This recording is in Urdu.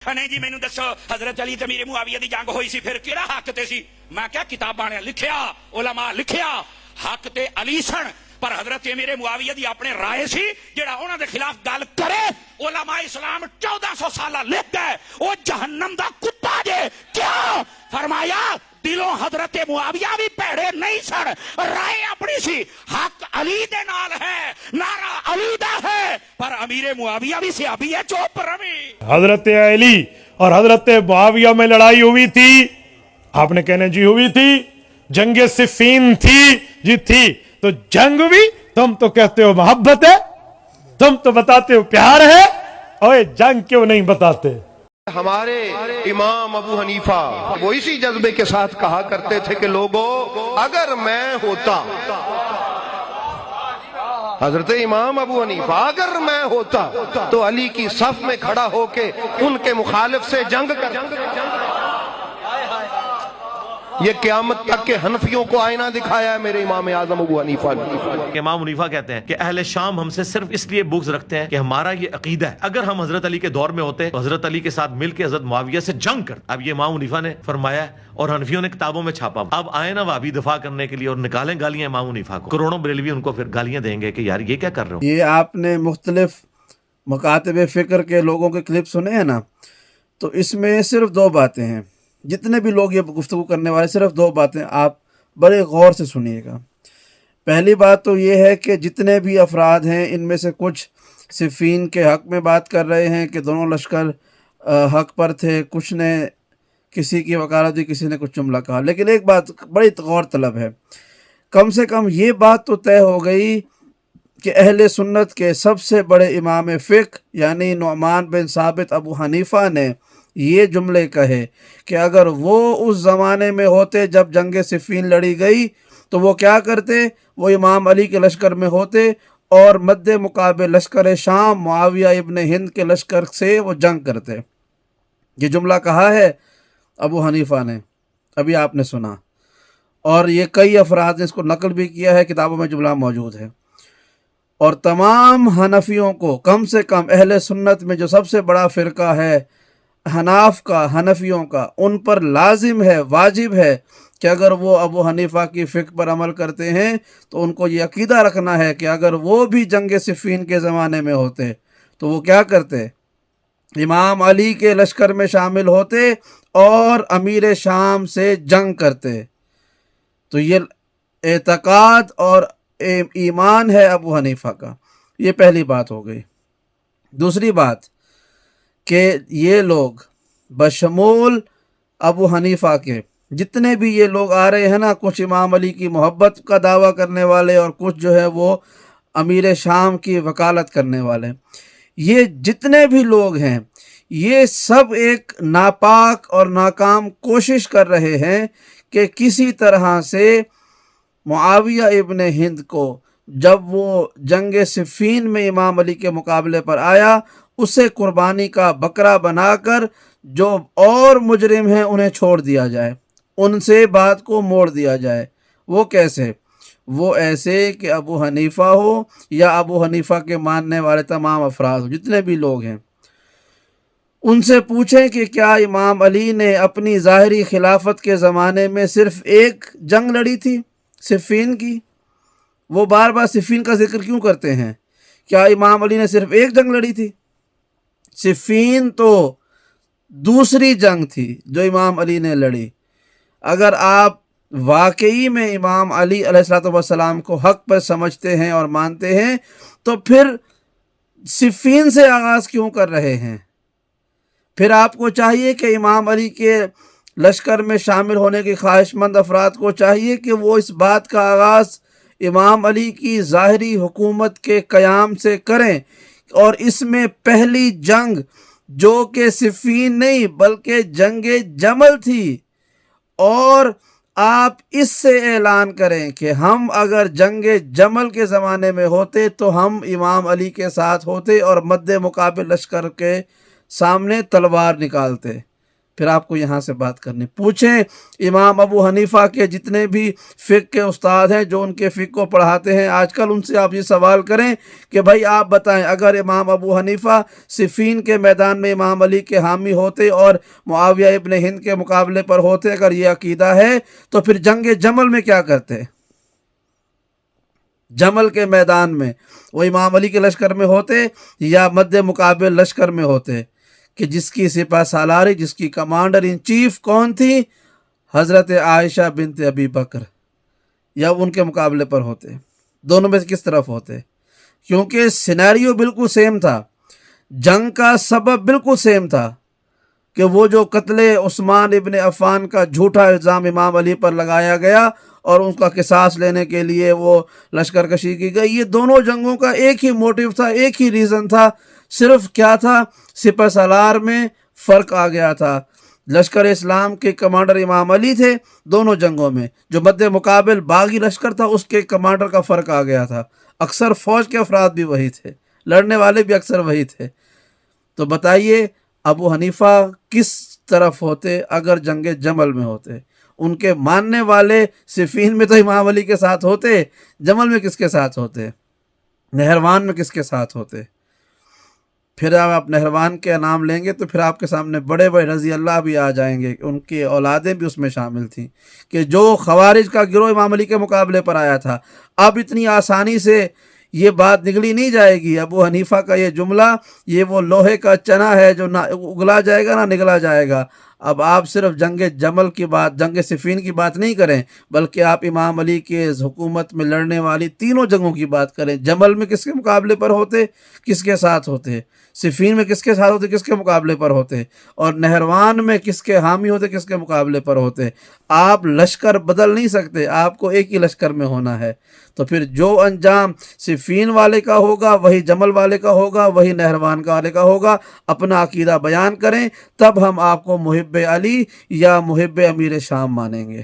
نہیں جی مینوں دسو حضرت علی تے میرے معاویہ دی جنگ ہوئی سی پھر کیڑا حق تے سی؟ میں کیا کتاباں نے لکھیا، علماء لکھیا حق تے علی سن، پر حضرت میرے معاویہ دی اپنے رائے سی جڑا انہاں دے خلاف گل کرے علماء اسلام 1400 سالہ لکھ گئے او جہنم دا کتا جے۔ کیوں؟ فرمایا دلوں حضرت معاویہ بھی پیڑے نہیں سن، رائے اپنی سی، حق علی دے نال ہے، نعرہ علی دا ہے، پر امیر معاویہ بھی صحابی ہے، چوپ روی۔ حضرت علی اور حضرت معاویہ میں لڑائی ہوئی تھی، آپ نے کہنے جی ہوئی تھی، جنگ صفین تھی جی تھی، تو جنگ بھی تم تو کہتے ہو محبت ہے، تم تو بتاتے ہو پیار ہے، اوے جنگ کیوں نہیں بتاتے؟ ہمارے امام ابو حنیفہ وہ اسی جذبے کے ساتھ کہا کرتے تھے کہ لوگوں اگر میں ہوتا، حضرت امام ابو حنیفہ اگر میں ہوتا تو علی کی صف میں کھڑا ہو کے ان کے مخالف سے جنگ کرتا۔ یہ قیامت تک کے حنفیوں کو آئینہ دکھایا ہے میرے امام اعظم ابو حنیفہ نے۔ امام حنیفہ کہتے ہیں کہ اہل شام ہم سے صرف اس لیے بغض رکھتے ہیں کہ ہمارا یہ عقیدہ ہے اگر ہم حضرت علی کے دور میں ہوتے تو حضرت علی کے ساتھ مل کے حضرت معاویہ سے جنگ کر۔ اب یہ امام حنیفہ نے فرمایا ہے اور حنفیوں نے کتابوں میں چھاپا، اب آئے نا وہابی دفاع کرنے کے لیے اور نکالیں گالیاں امام حنیفہ کو، کروڑوں بریلوی ان کو پھر گالیاں دیں گے کہ یار یہ کیا کر رہے ہو۔ یہ آپ نے مختلف مکاتب فکر کے لوگوں کے کلپ سنے ہیں نا، تو اس میں صرف دو باتیں ہیں، جتنے بھی لوگ یہ گفتگو کرنے والے صرف دو باتیں آپ بڑے غور سے سنیے گا۔ پہلی بات تو یہ ہے کہ جتنے بھی افراد ہیں ان میں سے کچھ صفین کے حق میں بات کر رہے ہیں کہ دونوں لشکر حق پر تھے، کچھ نے کسی کی وکالت دی، کسی نے کچھ جملہ کہا، لیکن ایک بات بڑی غور طلب ہے، کم سے کم یہ بات تو طے ہو گئی کہ اہل سنت کے سب سے بڑے امام فقہ یعنی نعمان بن ثابت ابو حنیفہ نے یہ جملے کہے کہ اگر وہ اس زمانے میں ہوتے جب جنگ صفین لڑی گئی تو وہ کیا کرتے؟ وہ امام علی کے لشکر میں ہوتے اور مد مقابل لشکر شام معاویہ ابن ہند کے لشکر سے وہ جنگ کرتے۔ یہ جملہ کہا ہے ابو حنیفہ نے، ابھی آپ نے سنا، اور یہ کئی افراد نے اس کو نقل بھی کیا ہے، کتابوں میں جملہ موجود ہے۔ اور تمام حنفیوں کو، کم سے کم اہل سنت میں جو سب سے بڑا فرقہ ہے حناف کا، حنفیوں کا، ان پر لازم ہے، واجب ہے کہ اگر وہ ابو حنیفہ کی فقہ پر عمل کرتے ہیں تو ان کو یہ عقیدہ رکھنا ہے کہ اگر وہ بھی جنگ صفین کے زمانے میں ہوتے تو وہ کیا کرتے؟ امام علی کے لشکر میں شامل ہوتے اور امیر شام سے جنگ کرتے۔ تو یہ اعتقاد اور ایمان ہے ابو حنیفہ کا۔ یہ پہلی بات ہو گئی۔ دوسری بات کہ یہ لوگ بشمول ابو حنیفہ کے جتنے بھی یہ لوگ آ رہے ہیں نا، کچھ امام علی کی محبت کا دعویٰ کرنے والے اور کچھ جو ہے وہ امیر شام کی وکالت کرنے والے، یہ جتنے بھی لوگ ہیں یہ سب ایک ناپاک اور ناکام کوشش کر رہے ہیں کہ کسی طرح سے معاویہ ابن ہند کو جب وہ جنگ صفین میں امام علی کے مقابلے پر آیا اسے قربانی کا بکرا بنا کر جو اور مجرم ہیں انہیں چھوڑ دیا جائے، ان سے بات کو موڑ دیا جائے۔ وہ کیسے؟ وہ ایسے کہ ابو حنیفہ ہو یا ابو حنیفہ کے ماننے والے تمام افراد ہو، جتنے بھی لوگ ہیں، ان سے پوچھیں کہ کیا امام علی نے اپنی ظاہری خلافت کے زمانے میں صرف ایک جنگ لڑی تھی صفین کی؟ وہ بار بار صفین کا ذکر کیوں کرتے ہیں؟ کیا امام علی نے صرف ایک جنگ لڑی تھی؟ صفین تو دوسری جنگ تھی جو امام علی نے لڑی۔ اگر آپ واقعی میں امام علی علیہ السلام کو حق پر سمجھتے ہیں اور مانتے ہیں تو پھر صفین سے آغاز کیوں کر رہے ہیں؟ پھر آپ کو چاہیے کہ امام علی کے لشکر میں شامل ہونے کی خواہش مند افراد کو چاہیے کہ وہ اس بات کا آغاز امام علی کی ظاہری حکومت کے قیام سے کریں، اور اس میں پہلی جنگ جو کہ صفین نہیں بلکہ جنگ جمل تھی، اور آپ اس سے اعلان کریں کہ ہم اگر جنگ جمل کے زمانے میں ہوتے تو ہم امام علی کے ساتھ ہوتے اور مد مقابل لشکر کے سامنے تلوار نکالتے۔ پھر آپ کو یہاں سے بات کرنی. پوچھیں امام ابو حنیفہ کے جتنے بھی فقہ کے استاد ہیں جو ان کے فقہ کو پڑھاتے ہیں آج کل، ان سے آپ یہ سوال کریں کہ بھائی آپ بتائیں، اگر امام ابو حنیفہ صفین کے میدان میں امام علی کے حامی ہوتے اور معاویہ ابن ہند کے مقابلے پر ہوتے، اگر یہ عقیدہ ہے تو پھر جنگ جمل میں کیا کرتے؟ جمل کے میدان میں وہ امام علی کے لشکر میں ہوتے یا مد مقابل لشکر میں ہوتے کہ جس کی سپہ سالاری، جس کی کمانڈر ان چیف کون تھی؟ حضرت عائشہ بنت ابی بکر، یا ان کے مقابلے پر ہوتے؟ دونوں میں سے کس طرف ہوتے؟ کیونکہ سینیریو بالکل سیم تھا، جنگ کا سبب بالکل سیم تھا کہ وہ جو قتل عثمان ابن عفان کا جھوٹا الزام امام علی پر لگایا گیا اور ان کا قصاص لینے کے لیے وہ لشکر کشی کی گئی، یہ دونوں جنگوں کا ایک ہی موٹیو تھا، ایک ہی ریزن تھا، صرف کیا تھا؟ سپہ سالار میں فرق آ گیا تھا. لشکر اسلام کے کمانڈر امام علی تھے دونوں جنگوں میں، جو مد مقابل باغی لشکر تھا اس کے کمانڈر کا فرق آ گیا تھا. اکثر فوج کے افراد بھی وہی تھے، لڑنے والے بھی اکثر وہی تھے. تو بتائیے ابو حنیفہ کس طرف ہوتے اگر جنگ جمل میں ہوتے؟ ان کے ماننے والے صفین میں تو امام علی کے ساتھ ہوتے، جمل میں کس کے ساتھ ہوتے؟ نہروان میں کس کے ساتھ ہوتے؟ پھر آپ نہروان کے نام لیں گے تو پھر آپ کے سامنے بڑے بڑے رضی اللہ بھی آ جائیں گے، ان کی اولادیں بھی اس میں شامل تھیں کہ جو خوارج کا گروہ امام علی کے مقابلے پر آیا تھا. اب اتنی آسانی سے یہ بات نگلی نہیں جائے گی. ابو حنیفہ کا یہ جملہ یہ وہ لوہے کا چنا ہے جو نہ اگلا جائے گا نہ نگلا جائے گا. اب آپ صرف جنگ جمل کی بات، جنگ صفین کی بات نہیں کریں، بلکہ آپ امام علی کے حکومت میں لڑنے والی تینوں جنگوں کی بات کریں. جمل میں کس کے مقابلے پر ہوتے، کس کے ساتھ ہوتے؟ صفین میں کس کے ساتھ ہوتے، کس کے مقابلے پر ہوتے؟ اور نہروان میں کس کے حامی ہوتے، کس کے مقابلے پر ہوتے؟ آپ لشکر بدل نہیں سکتے، آپ کو ایک ہی لشکر میں ہونا ہے. تو پھر جو انجام صفین والے کا ہوگا وہی جمل والے کا ہوگا، وہی نہروان والے کا ہوگا. اپنا عقیدہ بیان کریں، تب ہم آپ کو محب علی یا محب امیر شام مانیں گے.